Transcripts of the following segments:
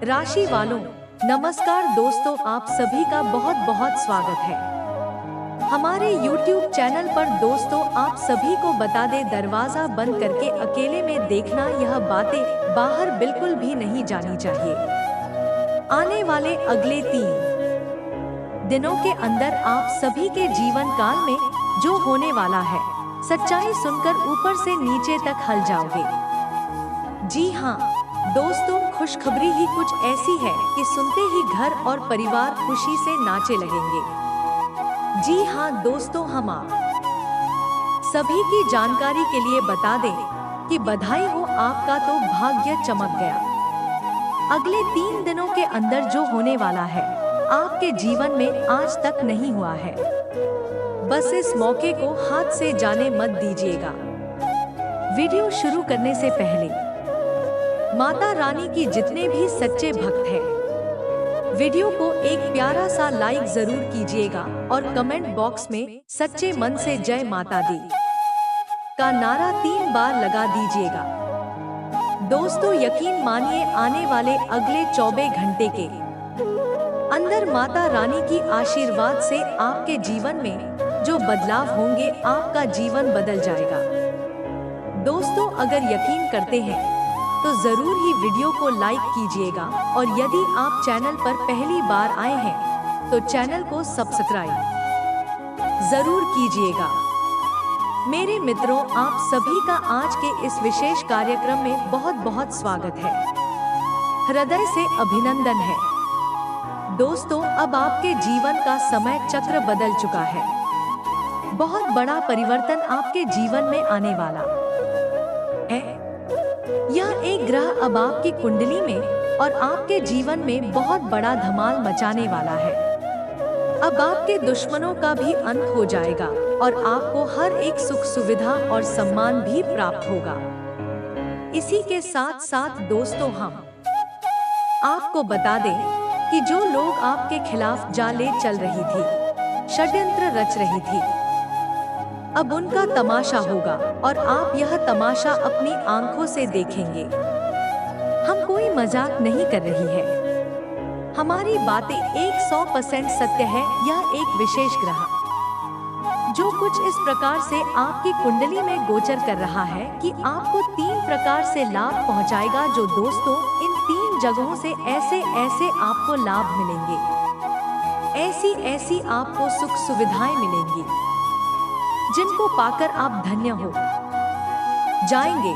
राशि वालों, नमस्कार दोस्तों, आप सभी का बहुत बहुत स्वागत है हमारे YouTube चैनल पर। दोस्तों, आप सभी को बता दे, दरवाजा बंद करके अकेले में देखना, यह बातें बाहर बिल्कुल भी नहीं जानी चाहिए। आने वाले अगले 3 दिनों के अंदर आप सभी के जीवन काल में जो होने वाला है, सच्चाई सुनकर ऊपर से नीचे तक हिल जाओगे। जी हाँ दोस्तों, खुशखबरी ही कुछ ऐसी है कि सुनते ही घर और परिवार खुशी से नाचे लगेंगे। जी हाँ दोस्तों, हम आप सभी की जानकारी के लिए बता दें कि बधाई हो, आपका तो भाग्य चमक गया। अगले 3 दिनों के अंदर जो होने वाला है, आपके जीवन में आज तक नहीं हुआ है। बस इस मौके को हाथ से जाने मत दीजिएगा। वीडियो शुरू करने से पहले माता रानी की जितने भी सच्चे भक्त हैं, वीडियो को एक प्यारा सा लाइक जरूर कीजिएगा और कमेंट बॉक्स में सच्चे मन से जय माता दी का नारा 3 बार लगा दीजिएगा। दोस्तों, यकीन मानिए, आने वाले अगले 24 घंटे के अंदर माता रानी की आशीर्वाद से आपके जीवन में जो बदलाव होंगे, आपका जीवन बदल जाएगा। दोस्तों, अगर यकीन करते हैं तो जरूर ही वीडियो को लाइक कीजिएगा और यदि आप चैनल पर पहली बार आए हैं तो चैनल को सब्सक्राइब जरूर कीजिएगा। मेरे मित्रों, आप सभी का आज के इस विशेष कार्यक्रम में बहुत बहुत स्वागत है, हृदय से अभिनंदन है। दोस्तों, अब आपके जीवन का समय चक्र बदल चुका है। बहुत बड़ा परिवर्तन आपके जीवन में आने वाला है। यह एक ग्रह अब आपकी कुंडली में और आपके जीवन में बहुत बड़ा धमाल मचाने वाला है। अब आपके दुश्मनों का भी अंत हो जाएगा और आपको हर एक सुख सुविधा और सम्मान भी प्राप्त होगा। इसी के साथ साथ दोस्तों, हम आपको बता दें कि जो लोग आपके खिलाफ जाले चल रही थी, षड्यंत्र रच रही थी, अब उनका तमाशा होगा और आप यह तमाशा अपनी आंखों से देखेंगे। हम कोई मजाक नहीं कर रही है, हमारी बातें 100% सत्य है। यह एक विशेष ग्रह जो कुछ इस प्रकार से आपकी कुंडली में गोचर कर रहा है कि आपको 3 प्रकार से लाभ पहुंचाएगा। जो दोस्तों, इन 3 जगहों से ऐसे ऐसे आपको लाभ मिलेंगे, ऐसी ऐसी आपको सुख सुविधाएं मिलेंगी जिनको पाकर आप धन्य हो जाएंगे।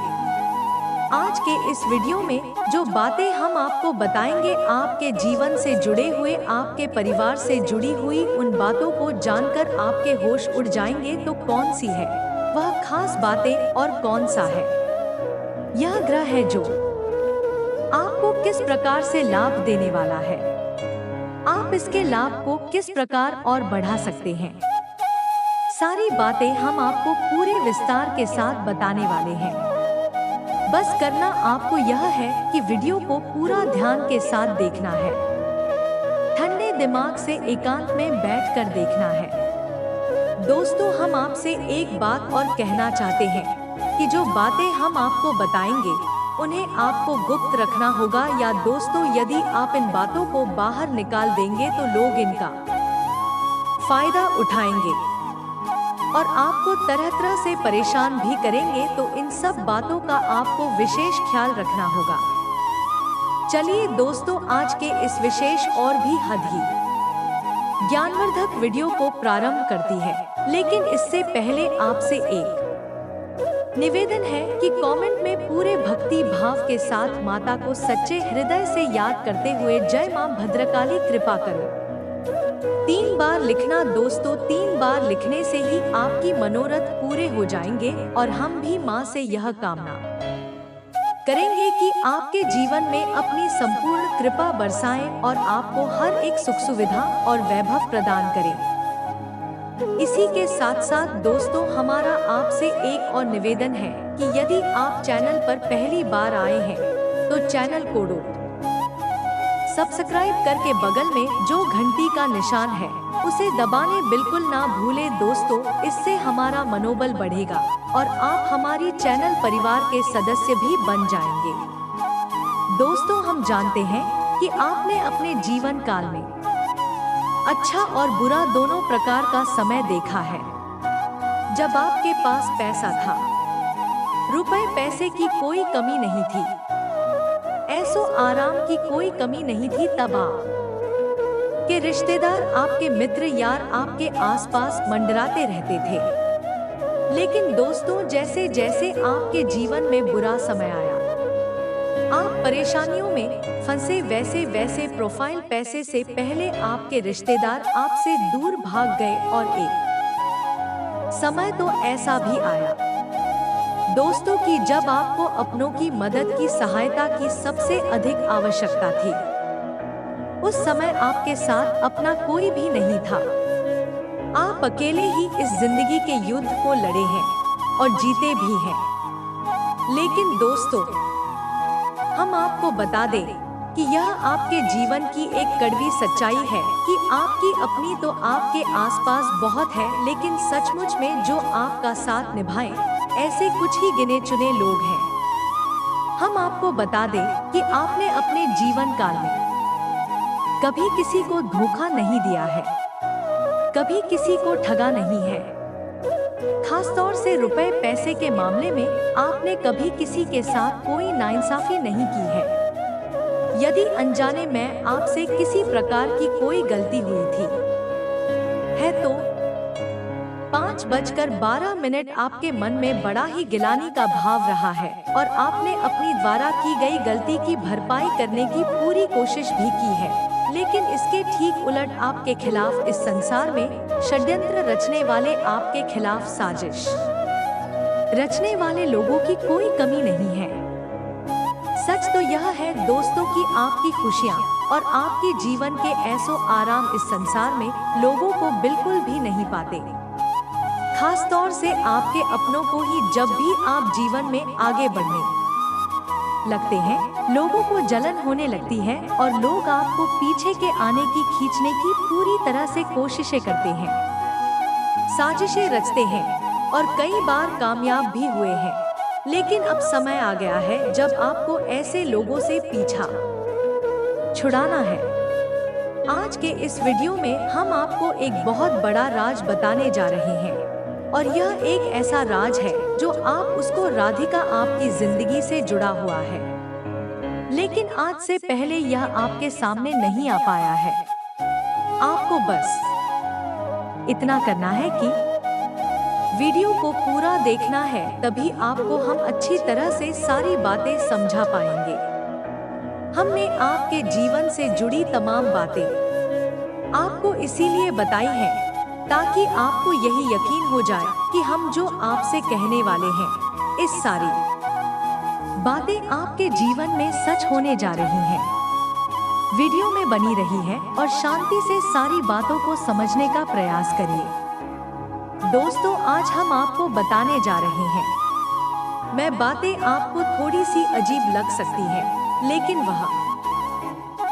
आज के इस वीडियो में जो बातें हम आपको बताएंगे, आपके जीवन से जुड़े हुए, आपके परिवार से जुड़ी हुई उन बातों को जानकर आपके होश उड़ जाएंगे। तो कौन सी है वह खास बातें और कौन सा है यह ग्रह है जो आपको किस प्रकार से लाभ देने वाला है, आप इसके लाभ को किस प्रकार और बढ़ा सकते हैं, सारी बातें हम आपको पूरे विस्तार के साथ बताने वाले हैं। बस करना आपको यह है कि वीडियो को पूरा ध्यान के साथ देखना है, ठंडे दिमाग से एकांत में बैठकर देखना है। दोस्तों, हम आपसे एक बात और कहना चाहते हैं कि जो बातें हम आपको बताएंगे उन्हें आपको गुप्त रखना होगा, या दोस्तों, यदि आप इन बातों को बाहर निकाल देंगे तो लोग इनका फायदा उठाएंगे और आपको तरह तरह से परेशान भी करेंगे। तो इन सब बातों का आपको विशेष ख्याल रखना होगा। चलिए दोस्तों, आज के इस विशेष और भी हद ही ज्ञानवर्धक वीडियो को प्रारंभ करती है, लेकिन इससे पहले आपसे एक निवेदन है कि कमेंट में पूरे भक्ति भाव के साथ माता को सच्चे हृदय से याद करते हुए जय मां भद्रकाली कृपा करो 3 बार लिखना। दोस्तों, 3 बार लिखने से ही आपकी मनोरथ पूरे हो जाएंगे और हम भी मां से यह कामना करेंगे कि आपके जीवन में अपनी संपूर्ण कृपा बरसाएं और आपको हर एक सुख सुविधा और वैभव प्रदान करें। इसी के साथ साथ दोस्तों, हमारा आपसे एक और निवेदन है कि यदि आप चैनल पर पहली बार आए हैं तो चैनल को सब्सक्राइब करके बगल में जो घंटी का निशान है उसे दबाने बिल्कुल ना भूले। दोस्तों, इससे हमारा मनोबल बढ़ेगा और आप हमारी चैनल परिवार के सदस्य भी बन जाएंगे। दोस्तों, हम जानते हैं कि आपने अपने जीवन काल में अच्छा और बुरा दोनों प्रकार का समय देखा है। जब आपके पास पैसा था, रुपए पैसे की कोई कमी नहीं थी, ऐसो आराम की कोई कमी नहीं थी, तब आप के रिश्तेदार, आपके मित्र यार आपके आसपास मंडराते रहते थे। लेकिन दोस्तों, जैसे जैसे आपके जीवन में बुरा समय आया, आप परेशानियों में फंसे, वैसे वैसे प्रोफाइल पैसे से पहले आपके रिश्तेदार आपसे दूर भाग गए। और एक समय तो ऐसा भी आया दोस्तों कि जब आपको अपनों की मदद की, सहायता की सबसे अधिक आवश्यकता थी। उस समय आपके साथ अपना कोई भी नहीं था। आप अकेले ही इस जिंदगी के युद्ध को लड़े हैं और जीते भी हैं। लेकिन दोस्तों, हम आपको बता दें कि यह आपके जीवन की एक कड़वी सच्चाई है कि आपकी अपनी तो आपके आसपास बहुत है, लेकिन सचमुच में जो आपका साथ निभाएं, ऐसे कुछ ही गिने चुने लोग हैं। हम आपको बता दें कि आपने अपने जीवन काल में कभी किसी को धोखा नहीं दिया है, कभी किसी को ठगा नहीं है। खासतौर से रुपए पैसे के मामले में आपने कभी किसी के साथ कोई नाइंसाफी नहीं की है। यदि अनजाने में आपसे किसी प्रकार की कोई गलती हुई थी है तो 5:12 आपके मन में बड़ा ही गिलानी का भाव रहा है और आपने अपनी द्वारा की गई गलती की भरपाई करने की पूरी कोशिश भी की है। लेकिन इसके ठीक उलट आपके खिलाफ इस संसार में षड्यंत्र रचने वाले, आपके खिलाफ साजिश रचने वाले लोगों की कोई कमी नहीं है। सच तो यह है दोस्तों कि आपकी खुशियाँ और आपके जीवन के ऐसो आराम इस संसार में लोगों को बिल्कुल भी नहीं पाते। खास तौर से आपके अपनों को ही जब भी आप जीवन में आगे बढ़ने लगते हैं, लोगों को जलन होने लगती है और लोग आपको पीछे के आने की, खींचने की पूरी तरह से कोशिशें करते हैं, साजिशें रचते हैं और कई बार कामयाब भी हुए हैं। लेकिन अब समय आ गया है जब आपको ऐसे लोगों से पीछा छुड़ाना है। आज के इस वीडियो में हम आपको एक बहुत बड़ा राज बताने जा रहे हैं और यह एक ऐसा राज है जो आप उसको राधिका आपकी जिंदगी से जुड़ा हुआ है, लेकिन आज से पहले यह आपके सामने नहीं आ पाया है। आपको बस इतना करना है कि वीडियो को पूरा देखना है, तभी आपको हम अच्छी तरह से सारी बातें समझा पाएंगे। हमने आपके जीवन से जुड़ी तमाम बातें आपको इसीलिए बताई हैं ताकि आपको यही यकीन हो जाए कि हम जो आपसे कहने वाले हैं, इस सारी बातें आपके जीवन में सच होने जा रही हैं। वीडियो में बनी रही है और शांति से सारी बातों को समझने का प्रयास करिए। दोस्तों, आज हम आपको बताने जा रहे हैं, मैं बातें आपको थोड़ी सी अजीब लग सकती हैं, लेकिन वह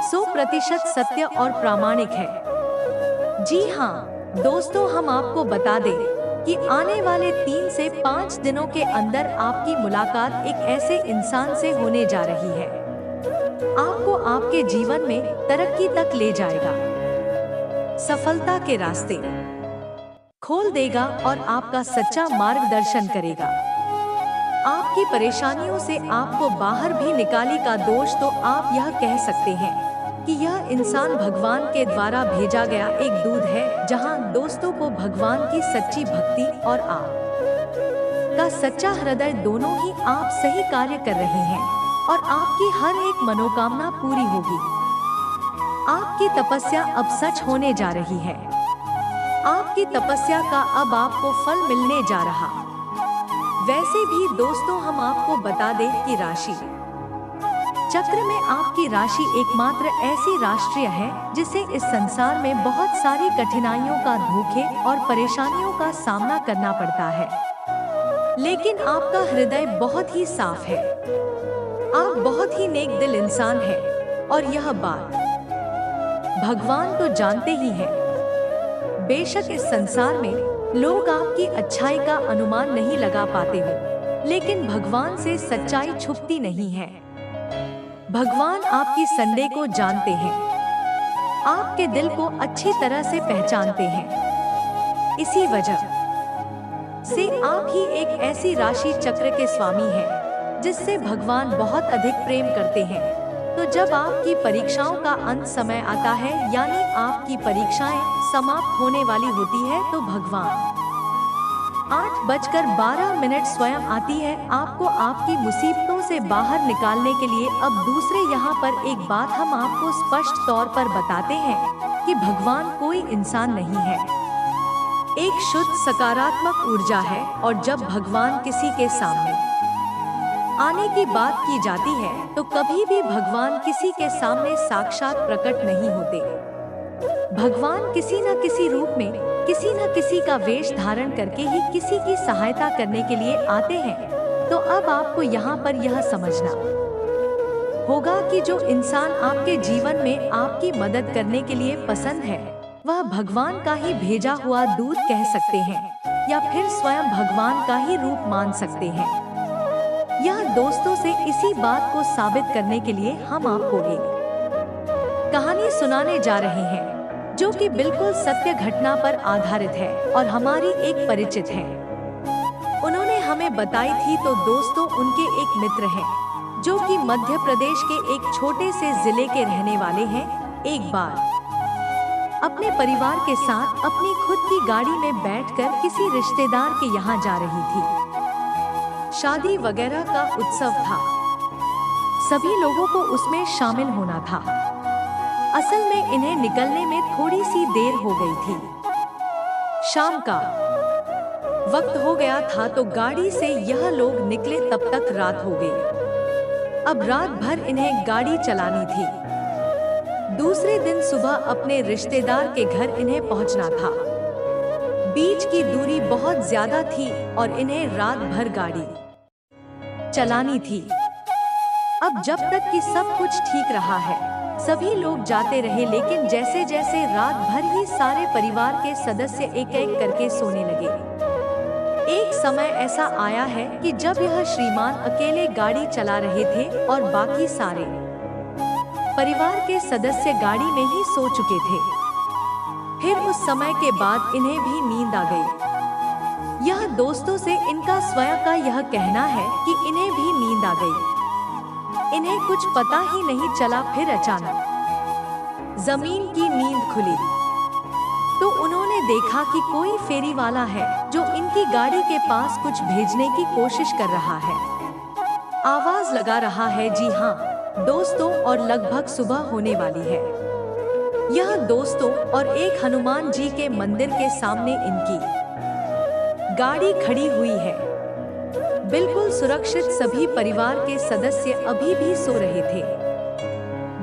100% सत्य और प्रामाणिक है। जी हाँ दोस्तों, हम आपको बता दें कि आने वाले 3 से 5 दिनों के अंदर आपकी मुलाकात एक ऐसे इंसान से होने जा रही है, आपको आपके जीवन में तरक्की तक ले जाएगा, सफलता के रास्ते खोल देगा और आपका सच्चा मार्गदर्शन करेगा। आपकी परेशानियों से आपको बाहर भी निकाली का दोष तो आप यह कह सकते हैं कि यह इंसान भगवान के द्वारा भेजा गया एक दूत है, जहां दोस्तों को भगवान की सच्ची भक्ति और आप का सच्चा हृदय दोनों ही आप सही कार्य कर रहे हैं और आपकी हर एक मनोकामना पूरी होगी। आपकी तपस्या अब सच होने जा रही है। आपकी तपस्या का अब आपको फल मिलने जा रहा। वैसे भी दोस्तों, हम आपको बता दें कि राशि चक्र में आपकी राशि एकमात्र ऐसी राष्ट्रीय है जिसे इस संसार में बहुत सारी कठिनाइयों का, धोखे और परेशानियों का सामना करना पड़ता है, लेकिन आपका हृदय बहुत ही साफ है। आप बहुत ही नेक दिल इंसान हैं और यह बात भगवान तो जानते ही हैं। बेशक इस संसार में लोग आपकी अच्छाई का अनुमान नहीं लगा पाते हो, लेकिन भगवान से सच्चाई छुपती नहीं है। भगवान आपकी संडे को जानते हैं, आपके दिल को अच्छी तरह से पहचानते हैं। इसी वजह से आप ही एक ऐसी राशि चक्र के स्वामी हैं जिससे भगवान बहुत अधिक प्रेम करते हैं। तो जब आपकी परीक्षाओं का अंत समय आता है, यानी आपकी परीक्षाएं समाप्त होने वाली होती है, तो भगवान 8:12 स्वयं आती है आपको आपकी मुसीबतों से बाहर निकालने के लिए। अब दूसरे यहाँ पर एक बात हम आपको स्पष्ट तौर पर बताते हैं कि भगवान कोई इंसान नहीं है, एक शुद्ध सकारात्मक ऊर्जा है। और जब भगवान किसी के सामने आने की बात की जाती है तो कभी भी भगवान किसी के सामने साक्षात प्रकट नहीं होते। भगवान किसी न किसी रूप में, किसी न किसी का वेश धारण करके ही किसी की सहायता करने के लिए आते हैं। तो अब आपको यहाँ पर यह समझना होगा कि जो इंसान आपके जीवन में आपकी मदद करने के लिए पसंद है, वह भगवान का ही भेजा हुआ दूत कह सकते हैं या फिर स्वयं भगवान का ही रूप मान सकते हैं। यह दोस्तों से इसी बात को साबित करने के लिए हम आपको एक कहानी सुनाने जा रहे हैं जो कि बिल्कुल सत्य घटना पर आधारित है और हमारी एक परिचित है। उन्होंने हमें बताई थी। तो दोस्तों, उनके एक मित्र हैं जो कि मध्य प्रदेश के एक छोटे से जिले के रहने वाले हैं। एक बार अपने परिवार के साथ अपनी खुद की गाड़ी में बैठकर किसी रिश्तेदार के यहाँ जा रही थी। शादी वगैरह का उत्सव था, सभी लोगों को उसमें शामिल होना था। असल में इन्हें निकलने में थोड़ी सी देर हो गई थी। शाम का वक्त हो गया था तो गाड़ी से यह लोग निकले, तब तक रात हो गई। अब रात भर इन्हें गाड़ी चलानी थी। दूसरे दिन सुबह अपने रिश्तेदार के घर इन्हें पहुंचना था। बीच की दूरी बहुत ज्यादा थी और इन्हें रात भर गाड़ी चलानी थी। अब जब तक कि सब कुछ ठीक रहा है, सभी लोग जाते रहे, लेकिन जैसे जैसे रात भर ही सारे परिवार के सदस्य एक एक करके सोने लगे। एक समय ऐसा आया है कि जब यह श्रीमान अकेले गाड़ी चला रहे थे और बाकी सारे परिवार के सदस्य गाड़ी में ही सो चुके थे। फिर उस समय के बाद इन्हें भी नींद आ गई। यह दोस्तों से इनका स्वयं का यह कहना है कि इन्हें भी नींद आ गई। इन्हें कुछ पता ही नहीं चला। फिर अचानक जमीन की नींद खुली तो उन्होंने देखा कि कोई फेरी वाला है जो इनकी गाड़ी के पास कुछ भेजने की कोशिश कर रहा है, आवाज लगा रहा है। जी हाँ दोस्तों, और लगभग सुबह होने वाली है। यह दोस्तों और एक हनुमान जी के मंदिर के सामने इनकी गाड़ी खड़ी हुई है, बिल्कुल सुरक्षित। सभी परिवार के सदस्य अभी भी सो रहे थे।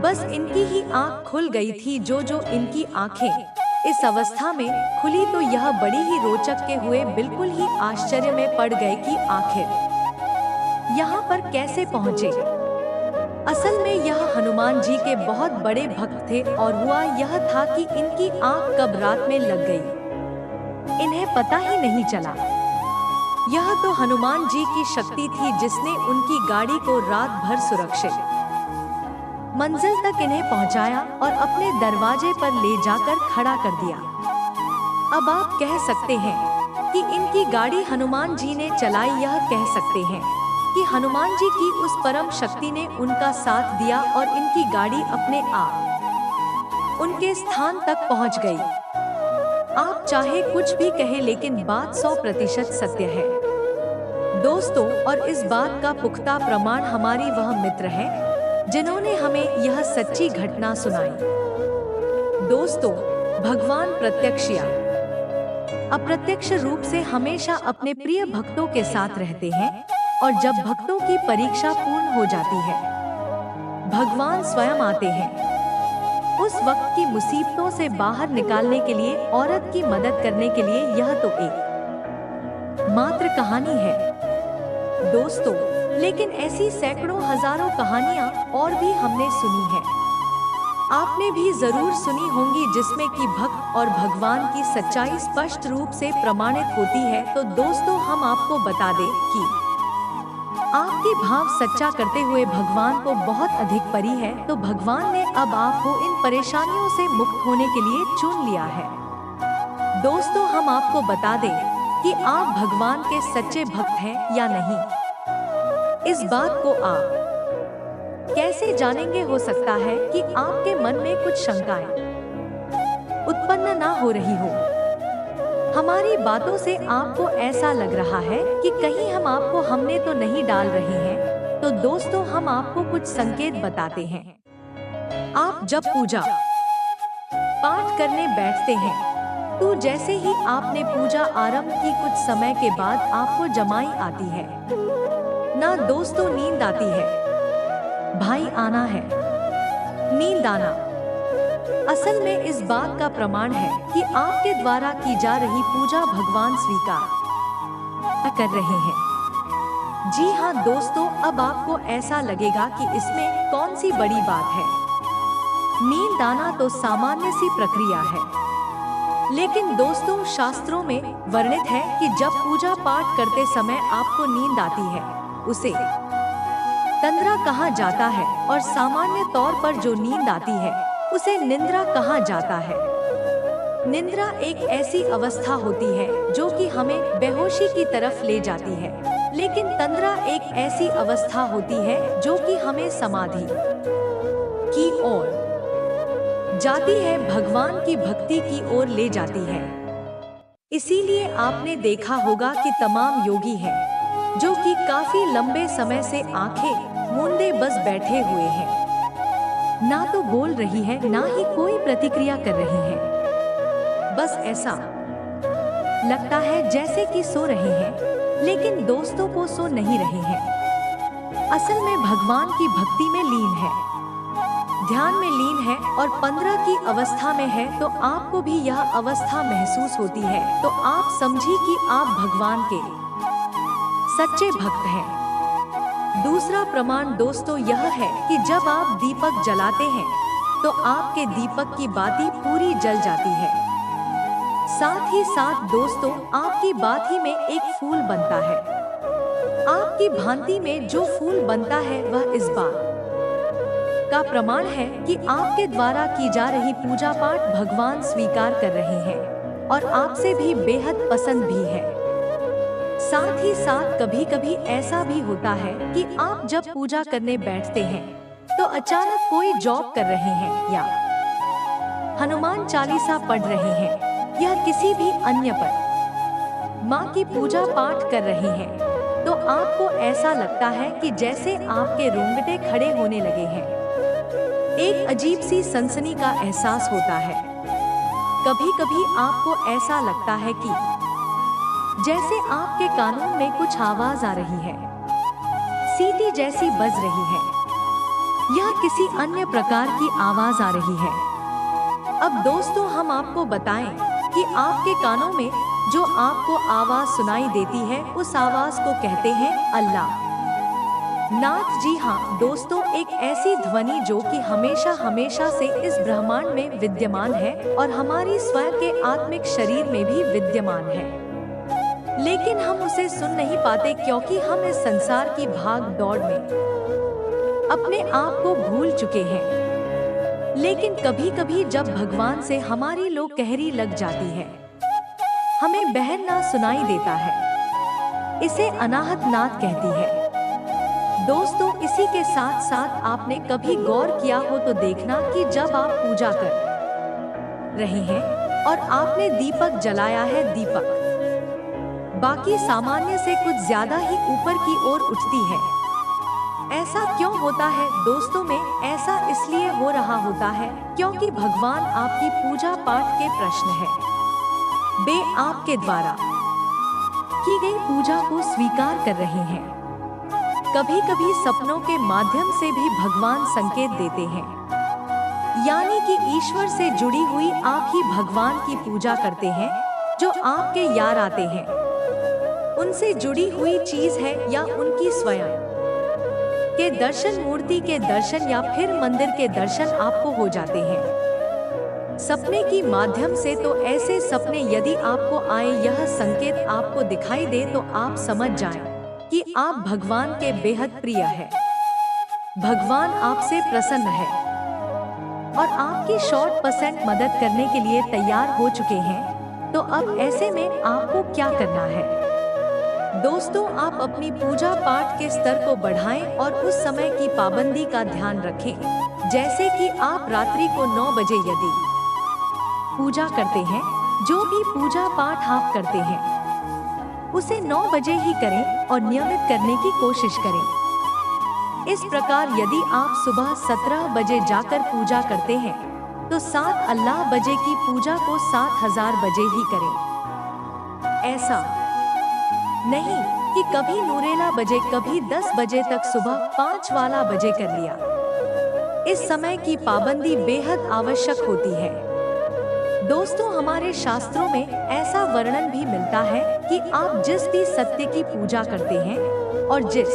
बस इनकी ही आंख खुल गई थी। जो इनकी आंखें इस अवस्था में खुली तो यह बड़ी ही रोचक के हुए बिल्कुल ही आश्चर्य में पड़ गए कि आखिर यहाँ पर कैसे पहुँचे। असल में यह हनुमान जी के बहुत बड़े भक्त थे और हुआ यह था कि इनकी आंख कब रात में लग गई, इन्हें पता ही नहीं चला। यह तो हनुमान जी की शक्ति थी जिसने उनकी गाड़ी को रात भर सुरक्षित मंजिल तक इन्हें पहुंचाया और अपने दरवाजे पर ले जाकर खड़ा कर दिया। अब आप कह सकते हैं कि इनकी गाड़ी हनुमान जी ने चलाई। यह कह सकते हैं कि हनुमान जी की उस परम शक्ति ने उनका साथ दिया और इनकी गाड़ी अपने आप उनके स्थान तक पहुंच गई। आप चाहे कुछ भी कहें, लेकिन बात 100% सत्य है दोस्तों। और इस बात का पुख्ता प्रमाण हमारी वह मित्र हैं जिन्होंने हमें यह सच्ची घटना सुनाई। दोस्तों, भगवान प्रत्यक्ष या अप्रत्यक्ष रूप से हमेशा अपने प्रिय भक्तों के साथ रहते हैं और जब भक्तों की परीक्षा पूर्ण हो जाती है, भगवान स्वयं आते हैं उस वक्त की मुसीबतों से बाहर निकालने के लिए, औरत की मदद करने के लिए। यह तो एक मात्र कहानी है दोस्तों, लेकिन ऐसी सैकड़ों हजारों कहानियां और भी हमने सुनी है। आपने भी जरूर सुनी होंगी जिसमें कि भक्त और भगवान की सच्चाई स्पष्ट रूप से प्रमाणित होती है। तो दोस्तों, हम आपको बता दें कि आपकी भाव सच्चा करते हुए भगवान को बहुत अधिक परी है, तो भगवान ने अब आपको इन परेशानियों से मुक्त होने के लिए चुन लिया है। दोस्तों, हम आपको बता दें कि आप भगवान के सच्चे भक्त हैं या नहीं। इस बात को आप कैसे जानेंगे? हो सकता है कि आपके मन में कुछ शंकाएं उत्पन्न ना हो रही हो। हमारी बातों से आपको ऐसा लग रहा है कि कहीं हम आपको हमने तो नहीं डाल रहे हैं। तो दोस्तों, हम आपको कुछ संकेत बताते हैं। आप जब पूजा पाठ करने बैठते हैं तो जैसे ही आपने पूजा आरंभ की, कुछ समय के बाद आपको जमाई आती है ना दोस्तों, नींद आती है। भाई आना है, नींद आना असल में इस बात का प्रमाण है कि आपके द्वारा की जा रही पूजा भगवान स्वीकार कर रहे हैं। जी हाँ दोस्तों, अब आपको ऐसा लगेगा कि इसमें कौन सी बड़ी बात है। नींद आना तो सामान्य सी प्रक्रिया है, लेकिन दोस्तों शास्त्रों में वर्णित है कि जब पूजा पाठ करते समय आपको नींद आती है, उसे तंद्रा कहा जाता है, और सामान्य तौर पर जो नींद आती है उसे निद्रा कहा जाता है। निद्रा एक ऐसी अवस्था होती है जो कि हमें बेहोशी की तरफ ले जाती है, लेकिन तंद्रा एक ऐसी अवस्था होती है जो कि हमें समाधि की ओर जाती है, भगवान की भक्ति की ओर ले जाती है। इसीलिए आपने देखा होगा कि तमाम योगी हैं जो कि काफी लंबे समय से आंखें मूंदे बस बैठे हुए हैं, ना तो बोल रही है ना ही कोई प्रतिक्रिया कर रही है। बस ऐसा लगता है जैसे कि सो रहे हैं, लेकिन दोस्तों वो सो नहीं रहे हैं। असल में भगवान की भक्ति में लीन है, ध्यान में लीन है और 15 की अवस्था में है। तो आपको भी यह अवस्था महसूस होती है, तो आप समझिए कि आप भगवान के सच्चे भक्त हैं। दूसरा प्रमाण दोस्तों यह है कि जब आप दीपक जलाते हैं तो आपके दीपक की बाती पूरी जल जाती है। साथ ही साथ दोस्तों, आपकी बाती में एक फूल बनता है। आपकी भांति में जो फूल बनता है वह इस बात का प्रमाण है कि आपके द्वारा की जा रही पूजा पाठ भगवान स्वीकार कर रहे हैं और आपसे भी बेहद पसंद भी है। साथ ही साथ कभी कभी ऐसा भी होता है कि आप जब पूजा करने बैठते हैं तो अचानक कोई जॉब कर रहे हैं या हनुमान चालीसा पढ़ रहे हैं या किसी भी अन्य पर माँ की पूजा पाठ कर रहे हैं, तो आपको ऐसा लगता है कि जैसे आपके रोंगटे खड़े होने लगे हैं। एक अजीब सी सनसनी का एहसास होता है। कभी कभी आपको ऐसा लगता है कि जैसे आपके कानों में कुछ आवाज आ रही है, सीटी जैसी बज रही है या किसी अन्य प्रकार की आवाज आ रही है। अब दोस्तों, हम आपको बताएं कि आपके कानों में जो आपको आवाज सुनाई देती है, उस आवाज को कहते हैं अल्लाह नाथ। जी हाँ दोस्तों, एक ऐसी ध्वनि जो कि हमेशा हमेशा से इस ब्रह्मांड में विद्यमान है और हमारी स्वयं के आत्मिक शरीर में भी विद्यमान है, लेकिन हम उसे सुन नहीं पाते क्योंकि हम इस संसार की भाग दौड़ में अपने आप को भूल चुके हैं। लेकिन कभी कभी जब भगवान से हमारी लोग कहरी लग जाती है, हमें बहरना सुनाई देता है, इसे अनाहत नाद कहती है। दोस्तों, इसी के साथ साथ आपने कभी गौर किया हो तो देखना कि जब आप पूजा कर रहे हैं और आपने दीपक जलाया है, दीपक बाकी सामान्य से कुछ ज्यादा ही ऊपर की ओर उठती है। ऐसा क्यों होता है दोस्तों? में ऐसा इसलिए हो रहा होता है क्योंकि भगवान आपकी पूजा पाठ के प्रश्न है, वे आपके द्वारा की गई पूजा को स्वीकार कर रहे हैं। कभी कभी सपनों के माध्यम से भी भगवान संकेत देते हैं, यानी कि ईश्वर से जुड़ी हुई आप ही भगवान की पूजा करते हैं। जो आपके यार आते हैं, उनसे जुड़ी हुई चीज है या उनकी स्वयं के दर्शन, मूर्ति के दर्शन या फिर मंदिर के दर्शन आपको हो जाते हैं सपने की माध्यम से। तो ऐसे सपने यदि आपको आए, यह संकेत आपको दिखाई दे, तो आप समझ जाएं कि आप भगवान के बेहद प्रिय है। भगवान आपसे प्रसन्न है और आपकी 100% मदद करने के लिए तैयार हो चुके हैं। तो अब ऐसे में आपको क्या करना है? दोस्तों, आप अपनी पूजा पाठ के स्तर को बढ़ाएं और उस समय की पाबंदी का ध्यान रखें। जैसे कि आप रात्रि को 9 बजे यदि पूजा करते हैं, जो भी पूजा पाठ आप करते हैं उसे 9 बजे ही करें और नियमित करने की कोशिश करें। इस प्रकार यदि आप सुबह 17 बजे जाकर पूजा करते हैं तो 7 अल्लाह बजे की पूजा को 7000 बजे ही करें। ऐसा नहीं कि कभी नूरेला बजे, कभी 10 बजे तक सुबह 5 वाला बजे कर लिया। इस समय की पाबंदी बेहद आवश्यक होती है। दोस्तों, हमारे शास्त्रों में ऐसा वर्णन भी मिलता है कि आप जिस भी सत्य की पूजा करते हैं और जिस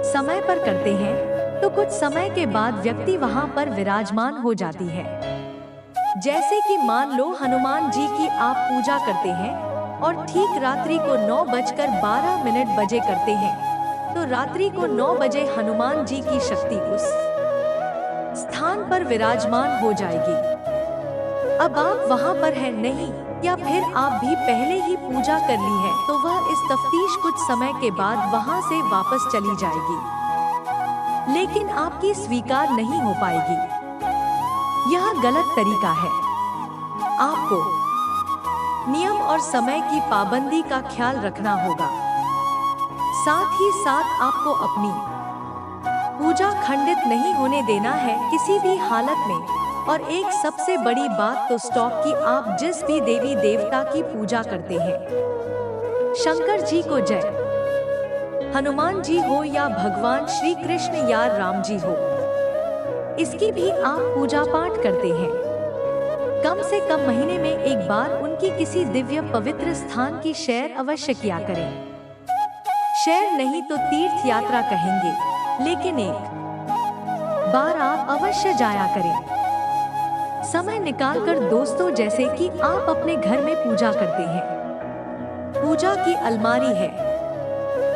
समय पर करते हैं तो कुछ समय के बाद व्यक्ति वहां पर विराजमान हो जाती है। जैसे कि मान लो हनुमान जी की आप पूजा करते हैं और ठीक रात्रि को 9:12 बजे करते हैं तो रात्रि को 9 बजे हनुमान जी की शक्ति उस स्थान पर विराजमान हो जाएगी। अब आप वहां पर हैं नहीं, या फिर आप भी पहले ही पूजा कर ली है तो वह इस तफ्तीश कुछ समय के बाद वहां से वापस चली जाएगी, लेकिन आपकी स्वीकार नहीं हो पाएगी। यह गलत तरीका है। आपको नियम और समय की पाबंदी का ख्याल रखना होगा। साथ ही साथ आपको अपनी पूजा खंडित नहीं होने देना है किसी भी हालत में। और एक सबसे बड़ी बात तो स्टॉप कि आप जिस भी देवी देवता की पूजा करते हैं, शंकर जी को जय, हनुमान जी हो या भगवान श्री कृष्ण या राम जी हो, इसकी भी आप पूजा पाठ करते हैं, कम से कम महीने में एक बार उनकी किसी दिव्य पवित्र स्थान की सैर अवश्य किया करें। सैर नहीं तो तीर्थ यात्रा कहेंगे, लेकिन एक बार आप अवश्य जाया करें। समय निकालकर दोस्तों, जैसे कि आप अपने घर में पूजा करते हैं, पूजा की अलमारी है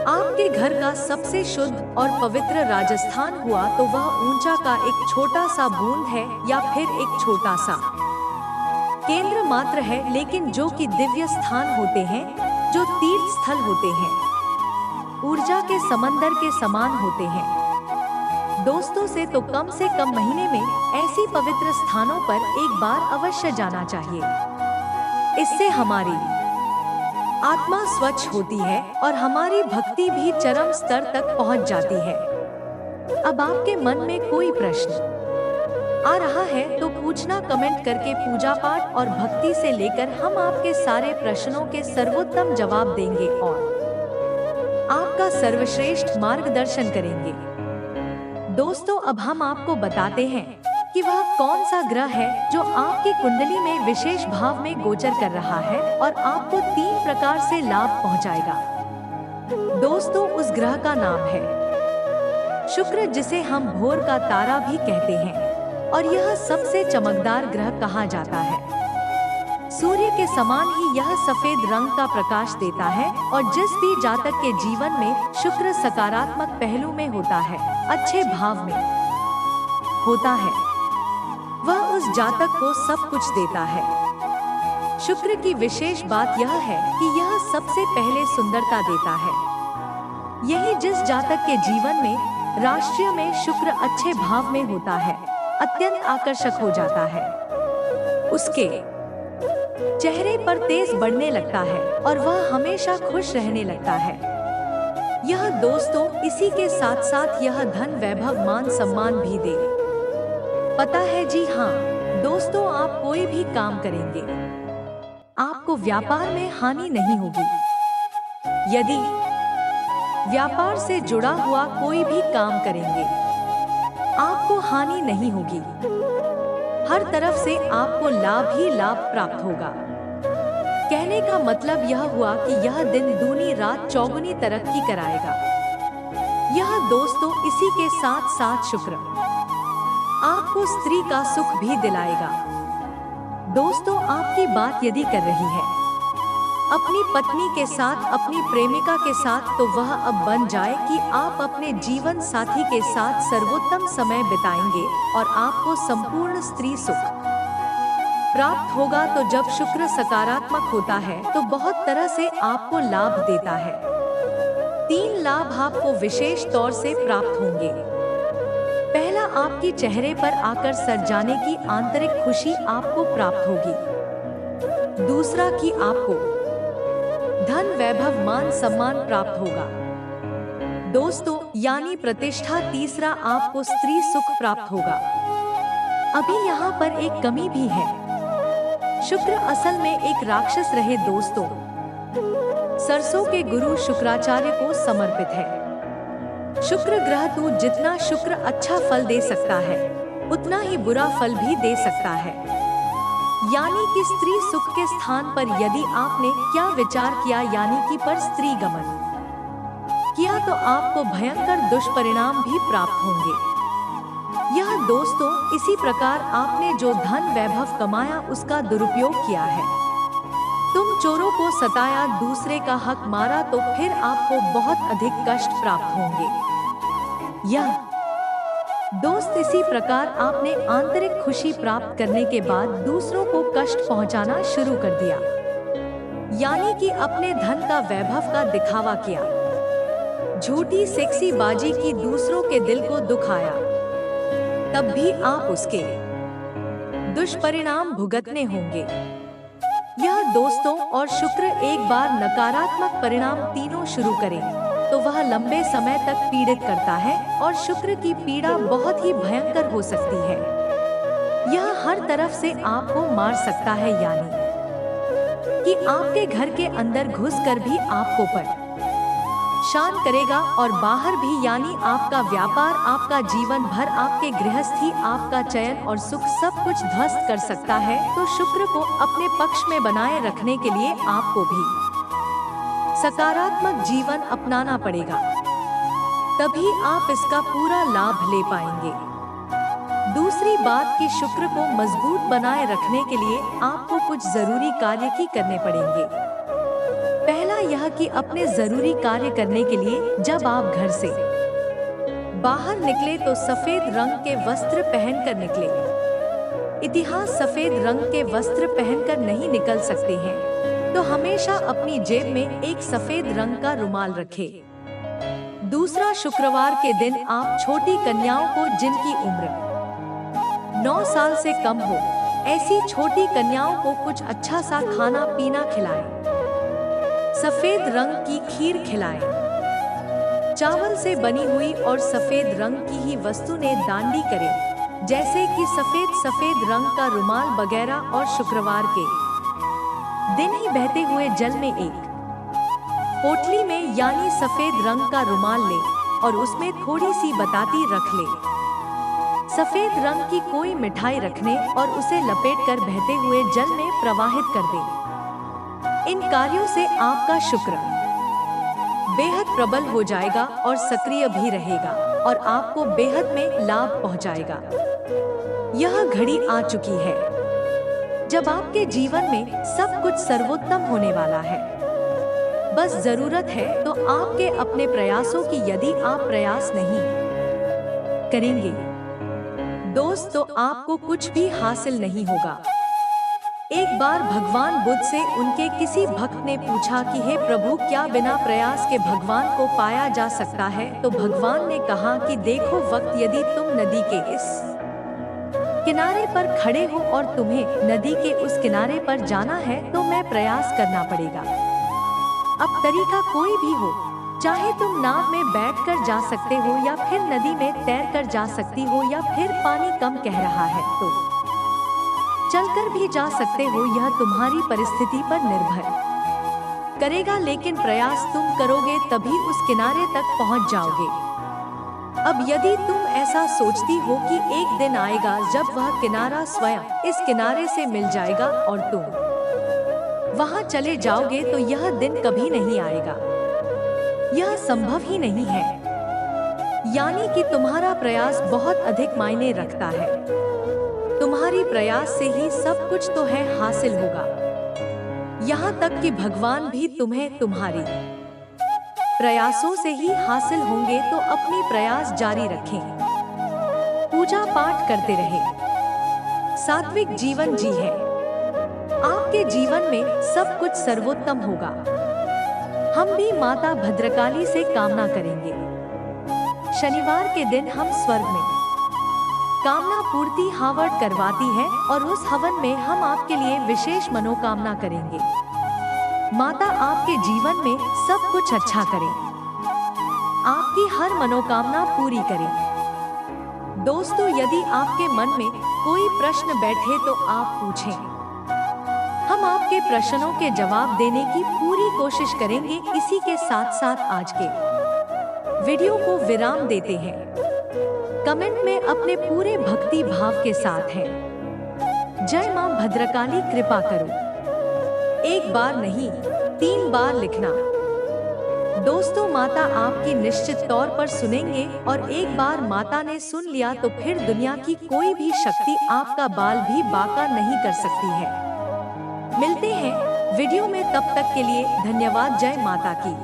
आपके घर का सबसे शुद्ध और पवित्र राजस्थान हुआ तो वह ऊंचा का एक छोटा सा बूंद है या फिर एक छोटा सा केंद्र मात्र है, लेकिन जो कि दिव्य स्थान होते हैं, जो तीर्थ स्थल होते हैं, ऊर्जा के समंदर के समान होते हैं। दोस्तों, से तो कम से कम महीने में ऐसी पवित्र स्थानों पर एक बार अवश्य जाना चाहिए। इससे हमारी आत्मा स्वच्छ होती है और हमारी भक्ति भी चरम स्तर तक पहुंच जाती है। अब आपके मन में कोई प्रश्न आ रहा है तो पूछना कमेंट करके। पूजा पाठ और भक्ति से लेकर हम आपके सारे प्रश्नों के सर्वोत्तम जवाब देंगे और आपका सर्वश्रेष्ठ मार्गदर्शन करेंगे। दोस्तों, अब हम आपको बताते हैं कि वह कौन सा ग्रह है जो आपकी कुंडली में विशेष भाव में गोचर कर रहा है और आपको 3 प्रकार से लाभ पहुंचाएगा। दोस्तों, उस ग्रह का नाम है शुक्र, जिसे हम भोर का तारा भी कहते हैं और यह सबसे चमकदार ग्रह कहा जाता है। सूर्य के समान ही यह सफेद रंग का प्रकाश देता है और जिस भी जातक के जीवन में शुक्र सकारात्मक पहलू में होता है, अच्छे भाव में होता है, वह उस जातक को सब कुछ देता है। शुक्र की विशेष बात यह है कि यह सबसे पहले सुंदरता देता है। यही जिस जातक के जीवन में राष्ट्रीय में शुक्र अच्छे भाव में होता है, अत्यंत आकर्षक हो जाता है। उसके चेहरे पर तेज बढ़ने लगता है और वह हमेशा खुश रहने लगता है। यह दोस्तों, इसी के साथ साथ यह धन वैभव मान सम्मान भी दे। पता है जी हाँ दोस्तों, आप कोई भी काम करेंगे, आपको व्यापार में हानि नहीं होगी। यदि व्यापार से जुड़ा हुआ कोई भी काम करेंगे, आपको हानि नहीं होगी। हर तरफ से आपको लाभ ही लाभ प्राप्त होगा। कहने का मतलब यह हुआ कि यह दिन दूनी रात चौगुनी तरक्की कराएगा। यह दोस्तों, इसी के साथ साथ शुक्र आपको स्त्री का सुख भी दिलाएगा। दोस्तों, आपकी बात यदि कर रही है, अपनी पत्नी के साथ, अपनी प्रेमिका के साथ, तो वह अब बन जाए कि आप अपने जीवन साथी के साथ सर्वोत्तम समय बिताएंगे और आपको संपूर्ण स्त्री सुख प्राप्त होगा। तो जब शुक्र सकारात्मक होता है तो बहुत तरह से आपको लाभ देता है। 3 लाभ आपको विशेष तौर से प्राप्त होंगे। पहला, आपके चेहरे पर आकर सर जाने की आंतरिक खुशी आपको प्राप्त होगी। दूसरा कि आपको धन, वैभव, मान सम्मान प्राप्त होगा दोस्तों, यानी प्रतिष्ठा। तीसरा, आपको स्त्री सुख प्राप्त होगा। अभी यहाँ पर एक कमी भी है। शुक्र असल में एक राक्षस रहे दोस्तों। सरसों के गुरु शुक्राचार्य को समर्पित है। शुक्र ग्रह तो जितना शुक्र अच्छा फल दे सकता है उतना ही बुरा फल भी दे सकता है। यानी कि स्त्री सुख के स्थान पर यदि आपने क्या विचार किया, यानी कि पर स्त्री गमन किया, तो आपको भयंकर दुष्परिणाम भी प्राप्त होंगे। यह दोस्तों, इसी प्रकार आपने जो धन वैभव कमाया उसका दुरुपयोग किया है। तुम चोरों को सताया, दूसरे का हक मारा, तो फिर आपको बहुत अधिक कष्ट प्राप्त होंगे। यह दोस्त, इसी प्रकार आपने आंतरिक खुशी प्राप्त करने के बाद दूसरों को कष्ट पहुंचाना शुरू कर दिया, यानी कि अपने धन का, वैभव का दिखावा किया, झूठी सेक्सी बाजी की, दूसरों के दिल को दुखाया, तब भी आप उसके दुष्परिणाम भुगतने होंगे। यह दोस्तों, और शुक्र एक बार नकारात्मक परिणाम तीनों शुरू करे तो वह लंबे समय तक पीड़ित करता है और शुक्र की पीड़ा बहुत ही भयंकर हो सकती है। यह हर तरफ से आपको मार सकता है, यानी कि आपके घर के अंदर घुसकर भी आपको परेशान करेगा और बाहर भी, यानी आपका व्यापार, आपका जीवन भर, आपके गृहस्थी, आपका चयन और सुख सब कुछ ध्वस्त कर सकता है। तो शुक्र को अपने पक्ष में बनाए रखने के लिए आपको भी सकारात्मक जीवन अपनाना पड़ेगा, तभी आप इसका पूरा लाभ ले पाएंगे। दूसरी बात कि शुक्र को मजबूत बनाए रखने के लिए आपको कुछ जरूरी कार्य की करने पड़ेंगे। पहला यह कि अपने जरूरी कार्य करने के लिए जब आप घर से बाहर निकले तो सफेद रंग के वस्त्र पहनकर निकले। इतिहास सफेद रंग के वस्त्र पहनकर नहीं निकल सकते हैं, तो हमेशा अपनी जेब में एक सफेद रंग का रुमाल रखें। दूसरा, शुक्रवार के दिन आप छोटी कन्याओं को जिनकी उम्र 9 साल से कम हो, ऐसी छोटी कन्याओं को कुछ अच्छा सा खाना पीना खिलाएं। सफेद रंग की खीर खिलाएं। चावल से बनी हुई और सफेद रंग की ही वस्तुएं दांडी करें, जैसे कि सफेद रंग का रुमाल वगैरह। और शुक्रवार के दिन ही बहते हुए जल में एक पोटली में, यानी सफेद रंग का रुमाल ले और उसमें थोड़ी सी बताती रख ले। सफेद रंग की कोई मिठाई रखने और उसे लपेटकर बहते हुए जल में प्रवाहित कर दे। इन कार्यों से आपका शुक्र बेहद प्रबल हो जाएगा और सक्रिय भी रहेगा और आपको बेहद में लाभ पहुंचाएगा। यह घड़ी आ चुकी है जब आपके जीवन में सब कुछ सर्वोत्तम होने वाला है। बस जरूरत है तो आपके अपने प्रयासों की। यदि आप प्रयास नहीं करेंगे दोस्त, तो आपको कुछ भी हासिल नहीं होगा। एक बार भगवान बुद्ध से उनके किसी भक्त ने पूछा कि हे प्रभु, क्या बिना प्रयास के भगवान को पाया जा सकता है? तो भगवान ने कहा कि देखो वक्त, यदि तुम नदी के इस किनारे पर खड़े हो और तुम्हें नदी के उस किनारे पर जाना है तो मैं प्रयास करना पड़ेगा। अब तरीका कोई भी हो, चाहे तुम नाव में बैठकर जा सकते हो या फिर नदी में तैरकर जा सकती हो या फिर पानी कम कह रहा है तो चलकर भी जा सकते हो। यह तुम्हारी परिस्थिति पर निर्भर करेगा, लेकिन प्रयास तुम करोगे तभी उस किनारे तक पहुंच जाओगे। अब यदि तुम ऐसा सोचती हो कि एक दिन आएगा जब वह किनारा स्वयं इस किनारे से मिल जाएगा और तुम वहां चले जाओगे, तो यह दिन कभी नहीं आएगा। यह संभव ही नहीं है। यानी कि तुम्हारा प्रयास बहुत अधिक मायने रखता है। तुम्हारी प्रयास से ही सब कुछ तो है हासिल होगा। यहाँ तक कि भगवान भी तुम्हें तुम्हारी प्रयासों से ही हासिल होंगे, तो अपनी प्रयास जारी रखें, पूजा पाठ करते रहें, सात्विक जीवन जी है। आपके जीवन में सब कुछ सर्वोत्तम होगा। हम भी माता भद्रकाली से कामना करेंगे। शनिवार के दिन हम स्वर्ग में कामना पूर्ति हवन करवाती है और उस हवन में हम आपके लिए विशेष मनोकामना करेंगे। माता आपके जीवन में सब कुछ अच्छा करे, आपकी हर मनोकामना पूरी करे। दोस्तों, यदि आपके मन में कोई प्रश्न बैठे तो आप पूछें। हम आपके प्रश्नों के जवाब देने की पूरी कोशिश करेंगे। इसी के साथ साथ आज के वीडियो को विराम देते हैं। कमेंट में अपने पूरे भक्ति भाव के साथ है, जय मां भद्रकाली कृपा करो। एक बार नहीं 3 बार लिखना। दोस्तों, माता आपकी निश्चित तौर पर सुनेंगे और एक बार माता ने सुन लिया तो फिर दुनिया की कोई भी शक्ति आपका बाल भी बांका नहीं कर सकती है। मिलते हैं वीडियो में, तब तक के लिए धन्यवाद। जय माता की।